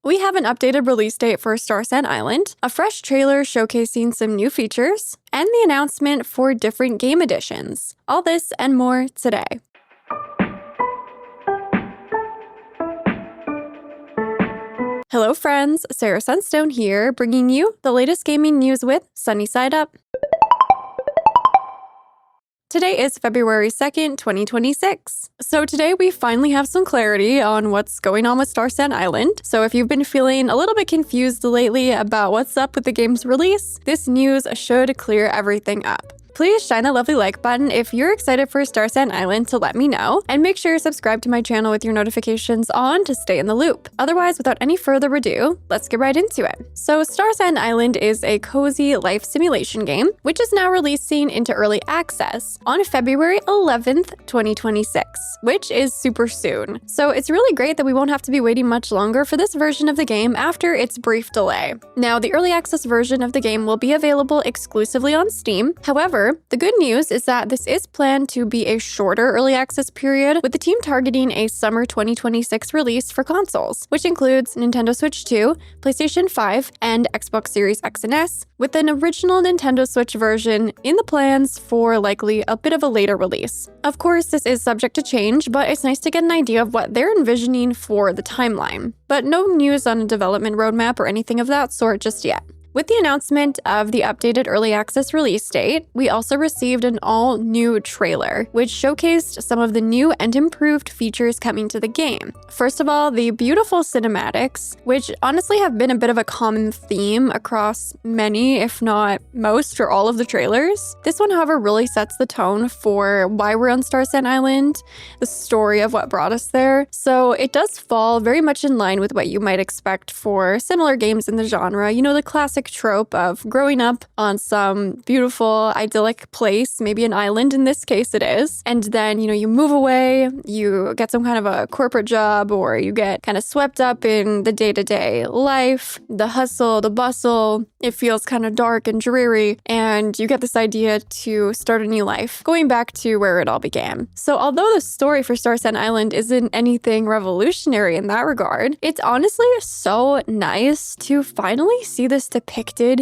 we have an updated release date for Starsand Island, a fresh trailer showcasing some new features, and the announcement for different game editions. All this and more today. Hello friends, Sarah Sunstone here, bringing you the latest gaming news with Sunnyside Up. Today is February 2nd, 2026. So today we finally have some clarity on what's going on with Starsand Island. So if you've been feeling a little bit confused lately about what's up with the game's release, this news should clear everything up. Please shine a lovely like button if you're excited for Starsand Island to let me know, and make sure you subscribe to my channel with your notifications on to stay in the loop. Otherwise, without any further ado, let's get right into it. So Starsand Island is a cozy life simulation game, which is now releasing into early access on February 11th, 2026, which is super soon. So it's really great that we won't have to be waiting much longer for this version of the game after its brief delay. Now, the early access version of the game will be available exclusively on Steam. However, the good news is that this is planned to be a shorter early access period, with the team targeting a summer 2026 release for consoles, which includes Nintendo Switch 2, PlayStation 5, and Xbox Series X and S, with an original Nintendo Switch version in the plans for likely a bit of a later release. Of course, this is subject to change, but it's nice to get an idea of what they're envisioning for the timeline. But no news on a development roadmap or anything of that sort just yet. With the announcement of the updated early access release date, we also received an all-new trailer, which showcased some of the new and improved features coming to the game. First of all, the beautiful cinematics, which honestly have been a bit of a common theme across many, if not most, or all of the trailers. This one, however, really sets the tone for why we're on Starsand Island, the story of what brought us there. So it does fall very much in line with what you might expect for similar games in the genre. You know, the classic trope of growing up on some beautiful, idyllic place, maybe an island in this case it is, and then, you move away, you get some kind of a corporate job, or you get kind of swept up in the day-to-day life, the hustle, the bustle. It feels kind of dark and dreary, and you get this idea to start a new life, going back to where it all began. So although the story for Starsand Island isn't anything revolutionary in that regard, it's honestly so nice to finally see this depicted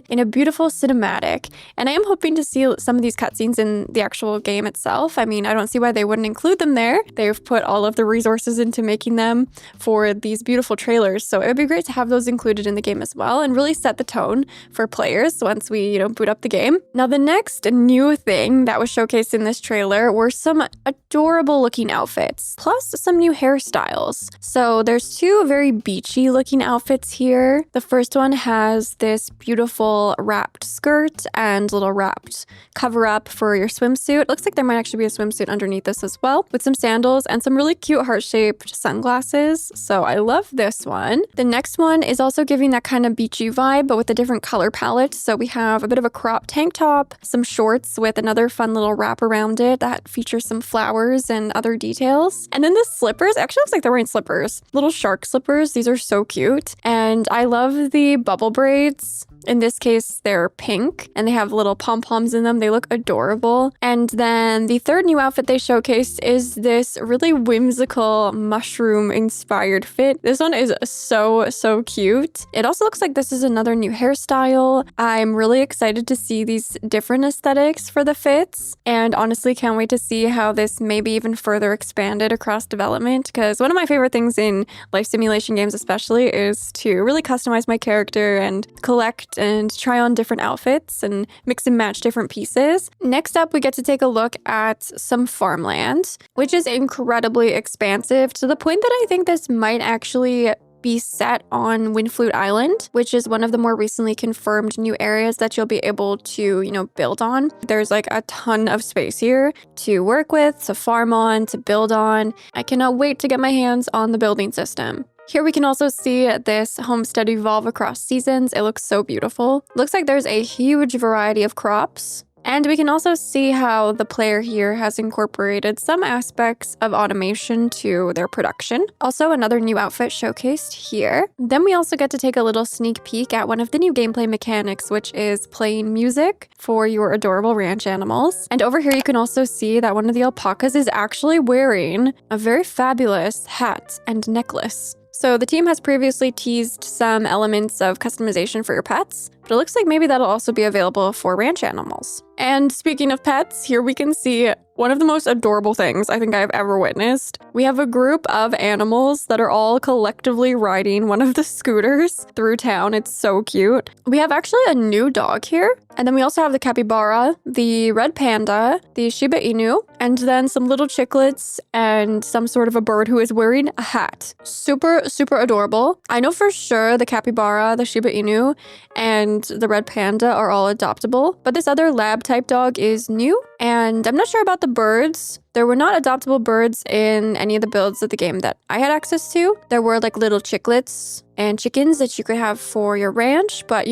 in a beautiful cinematic, and I am hoping to see some of these cutscenes in the actual game itself. I mean, I don't see why they wouldn't include them there. They've put all of the resources into making them for these beautiful trailers, so it would be great to have those included in the game as well and really set the tone for players once we, boot up the game. Now, the next new thing that was showcased in this trailer were some adorable looking outfits, plus some new hairstyles. So there's two very beachy looking outfits here. The first one has this beautiful wrapped skirt and little wrapped cover up for your swimsuit. Looks like there might actually be a swimsuit underneath this as well, with some sandals and some really cute heart-shaped sunglasses. So I love this one. The next one is also giving that kind of beachy vibe, but with a different color palette. So we have a bit of a crop tank top, some shorts with another fun little wrap around it that features some flowers and other details. And then the slippers, actually looks like they're wearing slippers, little shark slippers. These are so cute. And I love the bubble braids. In this case, they're pink and they have little pom-poms in them. They look adorable. And then the third new outfit they showcased is this really whimsical mushroom-inspired fit. This one is so cute. It also looks like this is another new hairstyle. I'm really excited to see these different aesthetics for the fits, and honestly can't wait to see how this may be even further expanded across development, because one of my favorite things in life simulation games especially is to really customize my character and collect and try on different outfits and mix and match different pieces. Next up, we get to take a look at some farmland, which is incredibly expansive to the point that I think this might actually be set on Windflute Island, which is one of the more recently confirmed new areas that you'll be able to, build on. There's like a ton of space here to work with, to farm on, to build on. I cannot wait to get my hands on the building system. Here we can also see this homestead evolve across seasons. It looks so beautiful. Looks like there's a huge variety of crops. And we can also see how the player here has incorporated some aspects of automation to their production. Also, another new outfit showcased here. Then we also get to take a little sneak peek at one of the new gameplay mechanics, which is playing music for your adorable ranch animals. And over here, you can also see that one of the alpacas is actually wearing a very fabulous hat and necklace. So the team has previously teased some elements of customization for your pets, but it looks like maybe that'll also be available for ranch animals. And speaking of pets, here we can see one of the most adorable things I think I've ever witnessed. We have a group of animals that are all collectively riding one of the scooters through town. It's so cute. We have actually a new dog here. And then we also have the capybara, the red panda, the Shiba Inu, and then some little chiclets and some sort of a bird who is wearing a hat. Super, super adorable. I know for sure the capybara, the Shiba Inu, and the red panda are all adoptable, but this other lab type dog is new, and I'm not sure about the birds. There were not adoptable birds in any of the builds of the game that I had access to. There were like little chiclets and chickens that you could have for your ranch, but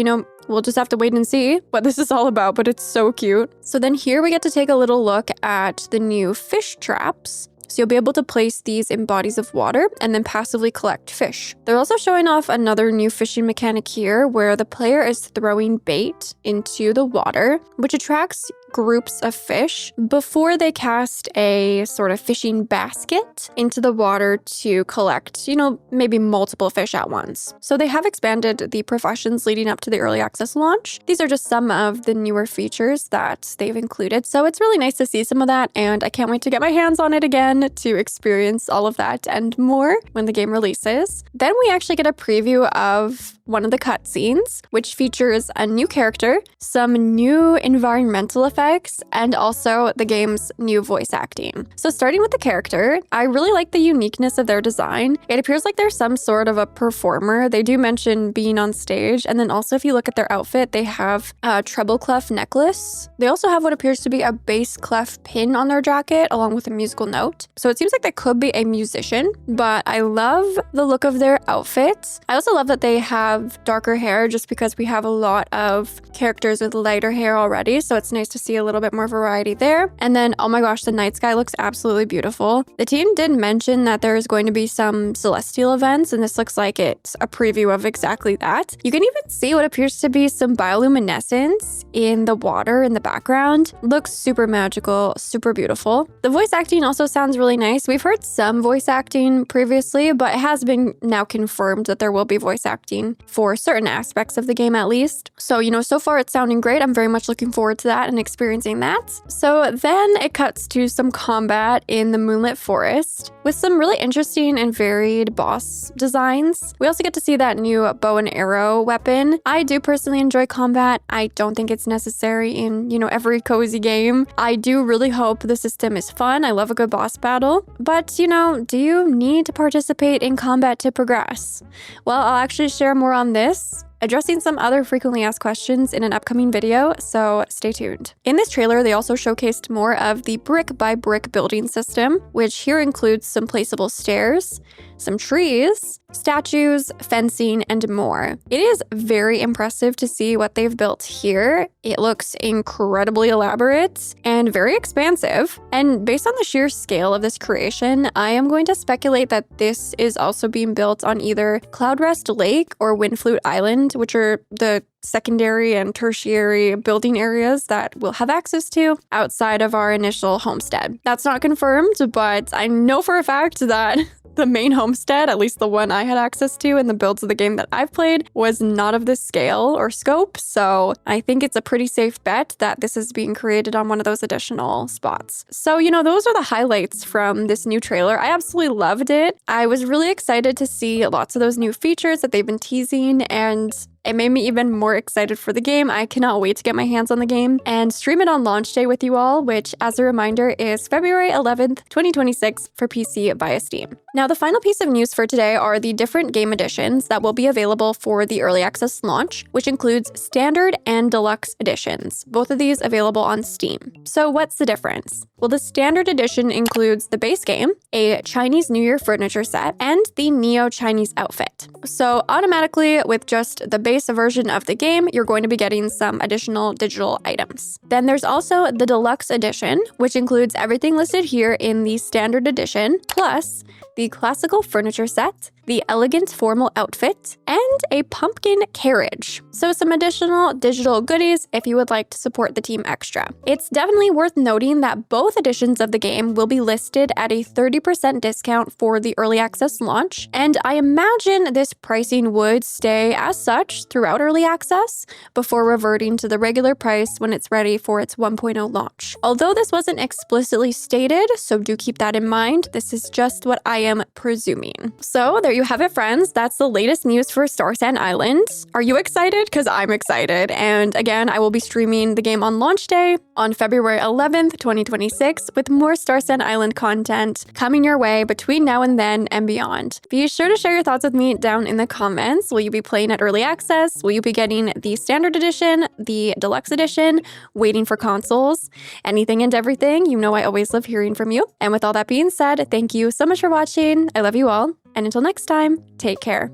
we'll just have to wait and see what this is all about, but it's so cute. So then here we get to take a little look at the new fish traps. So you'll be able to place these in bodies of water and then passively collect fish. They're also showing off another new fishing mechanic here where the player is throwing bait into the water, which attracts groups of fish before they cast a sort of fishing basket into the water to collect, maybe multiple fish at once. So they have expanded the professions leading up to the early access launch. These are just some of the newer features that they've included. So it's really nice to see some of that, and I can't wait to get my hands on it again to experience all of that and more when the game releases. Then we actually get a preview of one of the cutscenes, which features a new character, some new environmental effects, and also the game's new voice acting. So starting with the character, I really like the uniqueness of their design. It appears like they're some sort of a performer. They do mention being on stage, and then also if you look at their outfit, they have a treble clef necklace. They also have what appears to be a bass clef pin on their jacket, along with a musical note. So it seems like they could be a musician, but I love the look of their outfits. I also love that they have darker hair just because we have a lot of characters with lighter hair already, so it's nice to see a little bit more variety there. And then, oh my gosh, the night sky looks absolutely beautiful. The team did mention that there is going to be some celestial events, and this looks like it's a preview of exactly that. You can even see what appears to be some bioluminescence in the water in the background. Looks super magical, super beautiful. The voice acting also sounds really nice. We've heard some voice acting previously, but it has been now confirmed that there will be voice acting for certain aspects of the game at least. So, so far it's sounding great. I'm very much looking forward to that and experiencing that. So then it cuts to some combat in the moonlit forest with some really interesting and varied boss designs. We also get to see that new bow and arrow weapon. I do personally enjoy combat. I don't think it's necessary in, every cozy game. I do really hope the system is fun. I love a good boss battle. But, do you need to participate in combat to progress? Well, I'll actually share more on this, addressing some other frequently asked questions in an upcoming video, so stay tuned. In this trailer, they also showcased more of the brick-by-brick building system, which here includes some placeable stairs, some trees, statues, fencing, and more. It is very impressive to see what they've built here. It looks incredibly elaborate and very expansive. And based on the sheer scale of this creation, I am going to speculate that this is also being built on either Cloudrest Lake or Windflute Island, which are the secondary and tertiary building areas that we'll have access to outside of our initial homestead. That's not confirmed, but I know for a fact that the main homestead, at least the one I had access to in the builds of the game that I've played, was not of this scale or scope, so I think it's a pretty safe bet that this is being created on one of those additional spots. So, those are the highlights from this new trailer. I absolutely loved it. I was really excited to see lots of those new features that they've been teasing, and it made me even more excited for the game. I cannot wait to get my hands on the game and stream it on launch day with you all, which, as a reminder, is February 11th, 2026 for PC via Steam. Now, the final piece of news for today are the different game editions that will be available for the early access launch, which includes standard and deluxe editions, both of these available on Steam. So what's the difference? Well, the standard edition includes the base game, a Chinese New Year furniture set, and the Neo-Chinese outfit. So automatically, with just the base version of the game, you're going to be getting some additional digital items. Then there's also the deluxe edition, which includes everything listed here in the standard edition, plus the classical furniture set, the elegant formal outfit, and a pumpkin carriage. So some additional digital goodies if you would like to support the team extra. It's definitely worth noting that both editions of the game will be listed at a 30% discount for the early access launch, and I imagine this pricing would stay as such throughout early access before reverting to the regular price when it's ready for its 1.0 launch. Although this wasn't explicitly stated, so do keep that in mind. This is just what I am presuming. So there you have it, friends. That's the latest news for Starsand Island. Are you excited? Because I'm excited. And again, I will be streaming the game on launch day on February 11th, 2026, with more Starsand Island content coming your way between now and then and beyond. Be sure to share your thoughts with me down in the comments. Will you be playing at early access? Will you be getting the standard edition, the deluxe edition, waiting for consoles? Anything and everything. You know I always love hearing from you. And with all that being said, thank you so much for watching. I love you all. And until next time, take care.